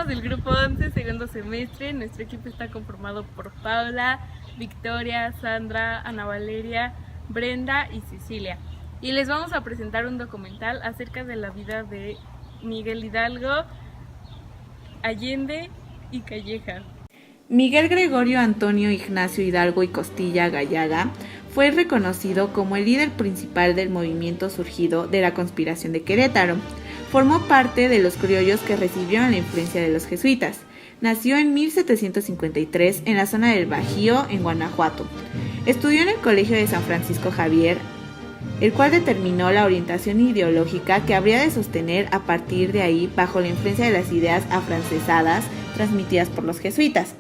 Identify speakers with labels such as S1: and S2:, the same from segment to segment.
S1: Somos del grupo 11, segundo semestre. Nuestro equipo está conformado por Paula, Victoria, Sandra, Ana Valeria, Brenda y Cecilia. Y les vamos a presentar un documental acerca de la vida de Miguel Hidalgo, Allende y Calleja.
S2: Miguel Gregorio Antonio Ignacio Hidalgo y Costilla Gallaga fue reconocido como el líder principal del movimiento surgido de la conspiración de Querétaro. Formó parte de los criollos que recibieron la influencia de los jesuitas. Nació en 1753 en la zona del Bajío, en Guanajuato. Estudió en el Colegio de San Francisco Javier, el cual determinó la orientación ideológica que habría de sostener a partir de ahí bajo la influencia de las ideas afrancesadas transmitidas por los jesuitas.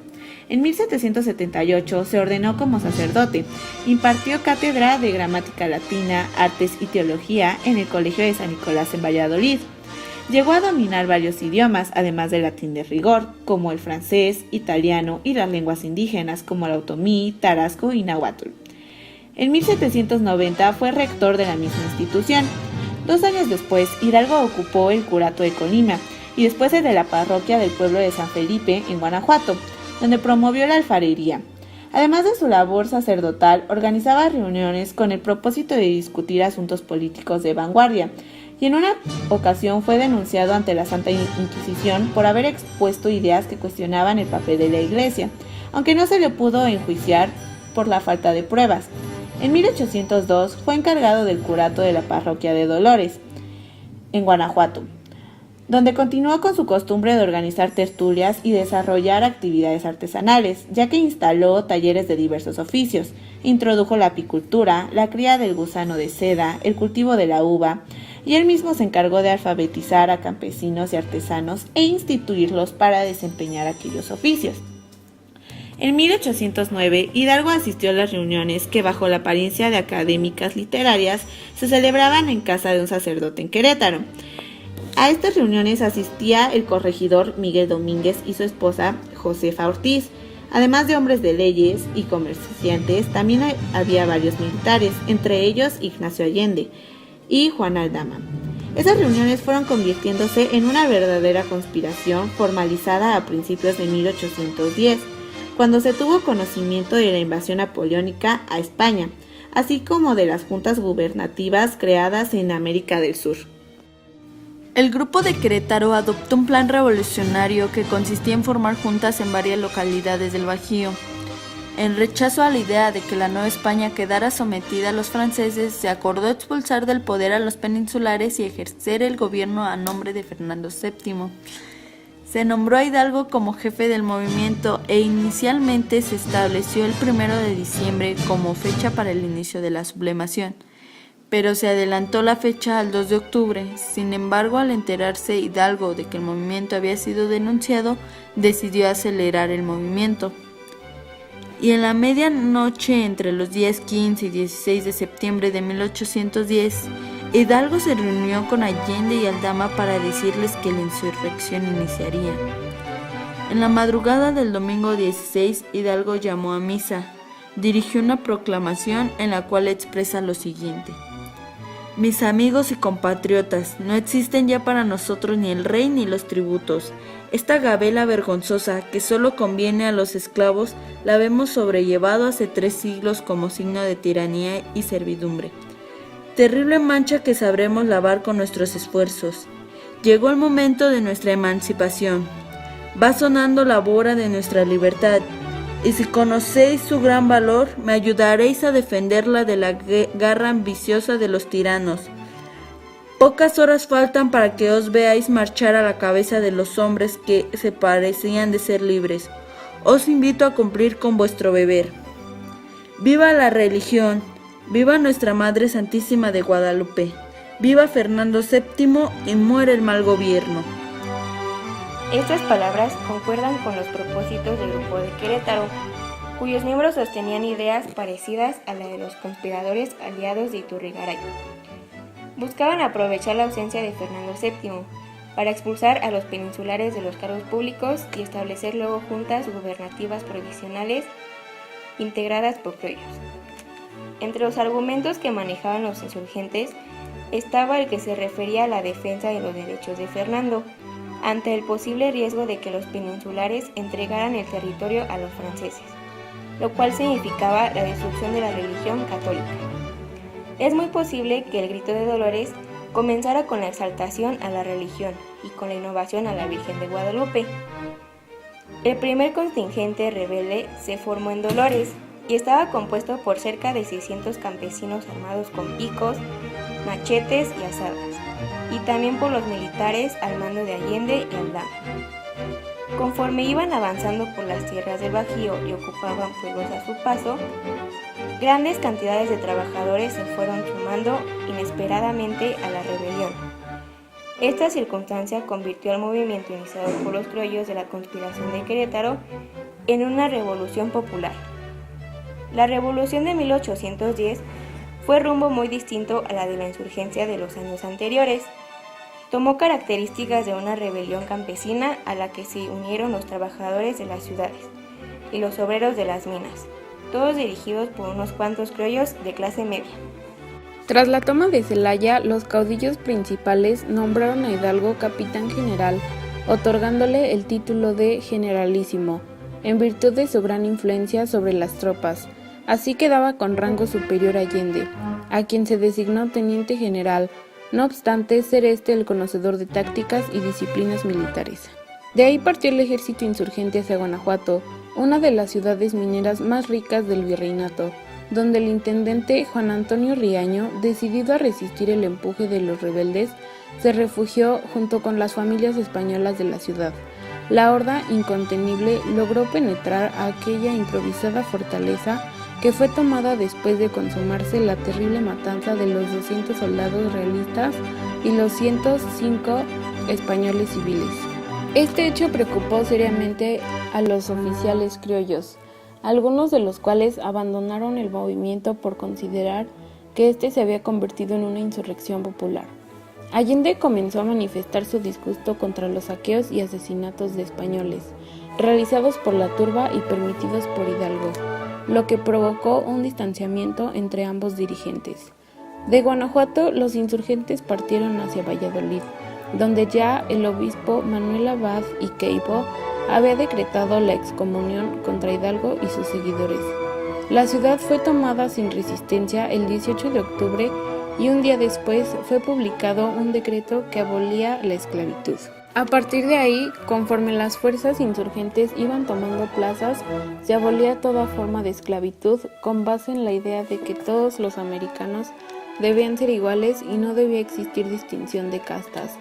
S2: En 1778 se ordenó como sacerdote, impartió cátedra de gramática latina, artes y teología en el Colegio de San Nicolás en Valladolid. Llegó a dominar varios idiomas, además del latín de rigor, como el francés, italiano y las lenguas indígenas como el otomí, tarasco y náhuatl. En 1790 fue rector de la misma institución. 2 años después, Hidalgo ocupó el curato de Colima y después el de la parroquia del pueblo de San Felipe, en Guanajuato, donde promovió la alfarería. Además de su labor sacerdotal, organizaba reuniones con el propósito de discutir asuntos políticos de vanguardia, y en una ocasión fue denunciado ante la Santa Inquisición por haber expuesto ideas que cuestionaban el papel de la Iglesia, aunque no se le pudo enjuiciar por la falta de pruebas. En 1802 fue encargado del curato de la parroquia de Dolores, en Guanajuato, donde continuó con su costumbre de organizar tertulias y desarrollar actividades artesanales, ya que instaló talleres de diversos oficios, introdujo la apicultura, la cría del gusano de seda, el cultivo de la uva, y él mismo se encargó de alfabetizar a campesinos y artesanos e instituirlos para desempeñar aquellos oficios. En 1809, Hidalgo asistió a las reuniones que, bajo la apariencia de académicas literarias, se celebraban en casa de un sacerdote en Querétaro. A estas reuniones asistía el corregidor Miguel Domínguez y su esposa Josefa Ortiz. Además de hombres de leyes y comerciantes, también había varios militares, entre ellos Ignacio Allende y Juan Aldama. Esas reuniones fueron convirtiéndose en una verdadera conspiración formalizada a principios de 1810, cuando se tuvo conocimiento de la invasión napoleónica a España, así como de las juntas gubernativas creadas en América del Sur.
S3: El grupo de Querétaro adoptó un plan revolucionario que consistía en formar juntas en varias localidades del Bajío. En rechazo a la idea de que la Nueva España quedara sometida a los franceses, se acordó expulsar del poder a los peninsulares y ejercer el gobierno a nombre de Fernando VII. Se nombró a Hidalgo como jefe del movimiento e inicialmente se estableció el 1 de diciembre como fecha para el inicio de la sublevación, pero se adelantó la fecha al 2 de octubre. Sin embargo, al enterarse Hidalgo de que el movimiento había sido denunciado, decidió acelerar el movimiento. Y en la medianoche entre los días 15 y 16 de septiembre de 1810, Hidalgo se reunió con Allende y Aldama para decirles que la insurrección iniciaría. En la madrugada del domingo 16, Hidalgo llamó a misa, dirigió una proclamación en la cual expresa lo siguiente: mis amigos y compatriotas, no existen ya para nosotros ni el rey ni los tributos. Esta gabela vergonzosa que solo conviene a los esclavos la vemos sobrellevado hace 3 siglos como signo de tiranía y servidumbre. Terrible mancha que sabremos lavar con nuestros esfuerzos. Llegó el momento de nuestra emancipación. Va sonando la hora de nuestra libertad. Y si conocéis su gran valor, me ayudaréis a defenderla de la garra ambiciosa de los tiranos. Pocas horas faltan para que os veáis marchar a la cabeza de los hombres que se parecían de ser libres. Os invito a cumplir con vuestro deber. ¡Viva la religión! ¡Viva nuestra Madre Santísima de Guadalupe! ¡Viva Fernando VII y muere el mal gobierno!
S4: Estas palabras concuerdan con los propósitos del grupo de Querétaro, cuyos miembros sostenían ideas parecidas a la de los conspiradores aliados de Iturrigaray. Buscaban aprovechar la ausencia de Fernando VII para expulsar a los peninsulares de los cargos públicos y establecer luego juntas gubernativas provisionales integradas por criollos. Entre los argumentos que manejaban los insurgentes estaba el que se refería a la defensa de los derechos de Fernando, ante el posible riesgo de que los peninsulares entregaran el territorio a los franceses, lo cual significaba la destrucción de la religión católica. Es muy posible que el grito de Dolores comenzara con la exaltación a la religión y con la innovación a la Virgen de Guadalupe. El primer contingente rebelde se formó en Dolores y estaba compuesto por cerca de 600 campesinos armados con picos, machetes y azadas, y también por los militares al mando de Allende y Aldama. Conforme iban avanzando por las tierras del Bajío y ocupaban pueblos a su paso, grandes cantidades de trabajadores se fueron sumando inesperadamente a la rebelión. Esta circunstancia convirtió al movimiento iniciado por los criollos de la conspiración de Querétaro en una revolución popular. La revolución de 1810 fue rumbo muy distinto a la de la insurgencia de los años anteriores. Tomó características de una rebelión campesina a la que se unieron los trabajadores de las ciudades y los obreros de las minas, todos dirigidos por unos cuantos criollos de clase media.
S1: Tras la toma de Celaya, los caudillos principales nombraron a Hidalgo capitán general, otorgándole el título de generalísimo, en virtud de su gran influencia sobre las tropas. Así quedaba con rango superior a Allende, a quien se designó teniente general, no obstante ser el conocedor de tácticas y disciplinas militares. De ahí partió el ejército insurgente hacia Guanajuato, una de las ciudades mineras más ricas del virreinato, donde el intendente Juan Antonio Riaño, decidido a resistir el empuje de los rebeldes, se refugió junto con las familias españolas de la ciudad. La horda incontenible logró penetrar a aquella improvisada fortaleza que fue tomada después de consumarse la terrible matanza de los 200 soldados realistas y los 105 españoles civiles. Este hecho preocupó seriamente a los oficiales criollos, algunos de los cuales abandonaron el movimiento por considerar que este se había convertido en una insurrección popular. Allende comenzó a manifestar su disgusto contra los saqueos y asesinatos de españoles, realizados por la turba y permitidos por Hidalgo, lo que provocó un distanciamiento entre ambos dirigentes. De Guanajuato, los insurgentes partieron hacia Valladolid, donde ya el obispo Manuel Abad y Queipo había decretado la excomunión contra Hidalgo y sus seguidores. La ciudad fue tomada sin resistencia el 18 de octubre y un día después fue publicado un decreto que abolía la esclavitud. A partir de ahí, conforme las fuerzas insurgentes iban tomando plazas, se abolía toda forma de esclavitud con base en la idea de que todos los americanos debían ser iguales y no debía existir distinción de castas,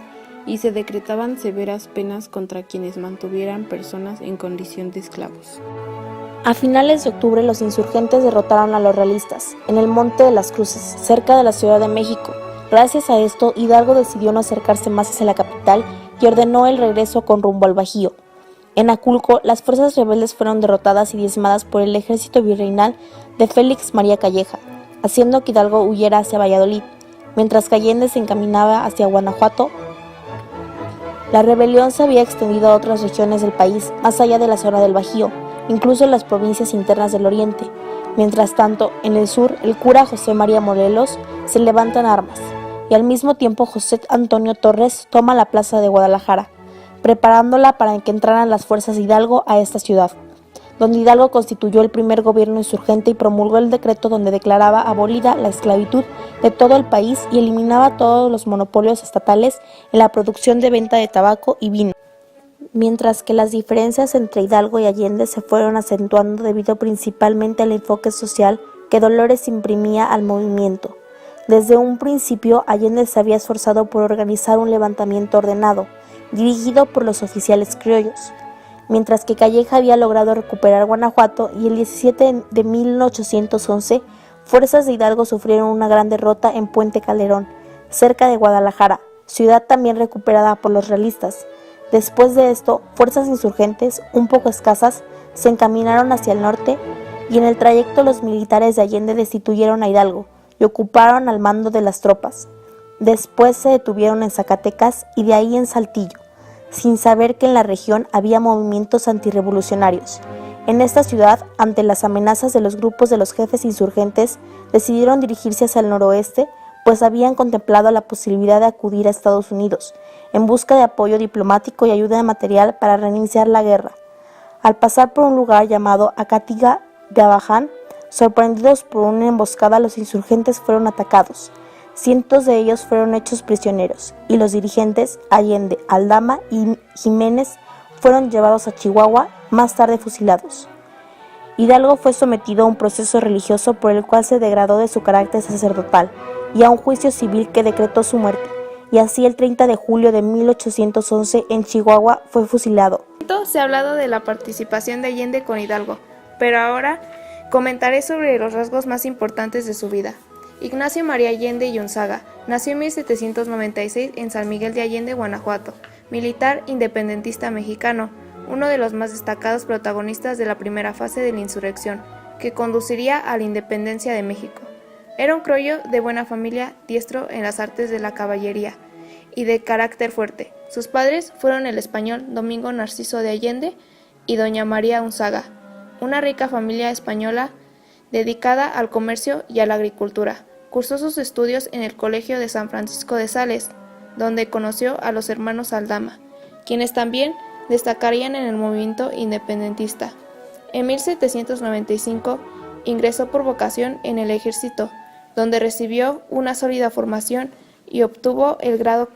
S1: y se decretaban severas penas contra quienes mantuvieran personas en condición de esclavos.
S5: A finales de octubre, los insurgentes derrotaron a los realistas en el Monte de las Cruces, cerca de la Ciudad de México. Gracias a esto, Hidalgo decidió no acercarse más hacia la capital y ordenó el regreso con rumbo al Bajío. En Aculco, las fuerzas rebeldes fueron derrotadas y diezmadas por el ejército virreinal de Félix María Calleja, haciendo que Hidalgo huyera hacia Valladolid, mientras que Allende se encaminaba hacia Guanajuato. La rebelión se había extendido a otras regiones del país, más allá de la zona del Bajío, incluso en las provincias internas del oriente. Mientras tanto, en el sur, el cura José María Morelos se levanta en armas, y al mismo tiempo José Antonio Torres toma la plaza de Guadalajara, preparándola para que entraran las fuerzas de Hidalgo a esta ciudad, donde Hidalgo constituyó el primer gobierno insurgente y promulgó el decreto donde declaraba abolida la esclavitud de todo el país y eliminaba todos los monopolios estatales en la producción de venta de tabaco y vino. Mientras que las diferencias entre Hidalgo y Allende se fueron acentuando debido principalmente al enfoque social que Dolores imprimía al movimiento. Desde un principio, Allende se había esforzado por organizar un levantamiento ordenado, dirigido por los oficiales criollos, mientras que Calleja había logrado recuperar Guanajuato y el 17 de 1811, fuerzas de Hidalgo sufrieron una gran derrota en Puente Calderón, cerca de Guadalajara, ciudad también recuperada por los realistas. Después de esto, fuerzas insurgentes, un poco escasas, se encaminaron hacia el norte y en el trayecto los militares de Allende destituyeron a Hidalgo y ocuparon al mando de las tropas. Después se detuvieron en Zacatecas y de ahí en Saltillo, sin saber que en la región había movimientos antirrevolucionarios. En esta ciudad, ante las amenazas de los grupos de los jefes insurgentes, decidieron dirigirse hacia el noroeste pues habían contemplado la posibilidad de acudir a Estados Unidos en busca de apoyo diplomático y ayuda material para reiniciar la guerra. Al pasar por un lugar llamado Acatiga Gabaján, sorprendidos por una emboscada, los insurgentes fueron atacados. Cientos de ellos fueron hechos prisioneros y los dirigentes Allende, Aldama y Jiménez fueron llevados a Chihuahua, más tarde fusilados. Hidalgo fue sometido a un proceso religioso por el cual se degradó de su carácter sacerdotal y a un juicio civil que decretó su muerte, y así el 30 de julio de 1811 en Chihuahua fue fusilado.
S1: Se ha hablado de la participación de Allende con Hidalgo, pero ahora comentaré sobre los rasgos más importantes de su vida. Ignacio María Allende y Unzaga nació en 1796 en San Miguel de Allende, Guanajuato, militar independentista mexicano, uno de los más destacados protagonistas de la primera fase de la insurrección, que conduciría a la independencia de México. Era un criollo de buena familia, diestro en las artes de la caballería y de carácter fuerte. Sus padres fueron el español Domingo Narciso de Allende y doña María Unzaga, una rica familia española dedicada al comercio y a la agricultura. Cursó sus estudios en el Colegio de San Francisco de Sales, donde conoció a los hermanos Aldama, quienes también destacarían en el movimiento independentista. En 1795 ingresó por vocación en el ejército, donde recibió una sólida formación y obtuvo el grado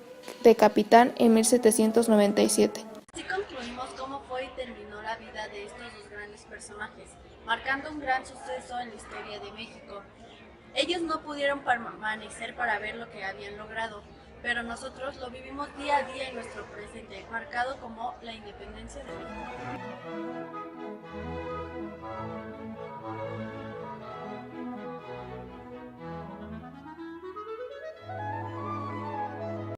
S1: de capitán en 1797.
S3: Así concluimos cómo fue y terminó la vida de estos dos grandes personajes, marcando un gran suceso en la historia de México. Ellos no pudieron permanecer para ver lo que habían logrado, pero nosotros lo vivimos día a día en nuestro presente, marcado como la independencia de México.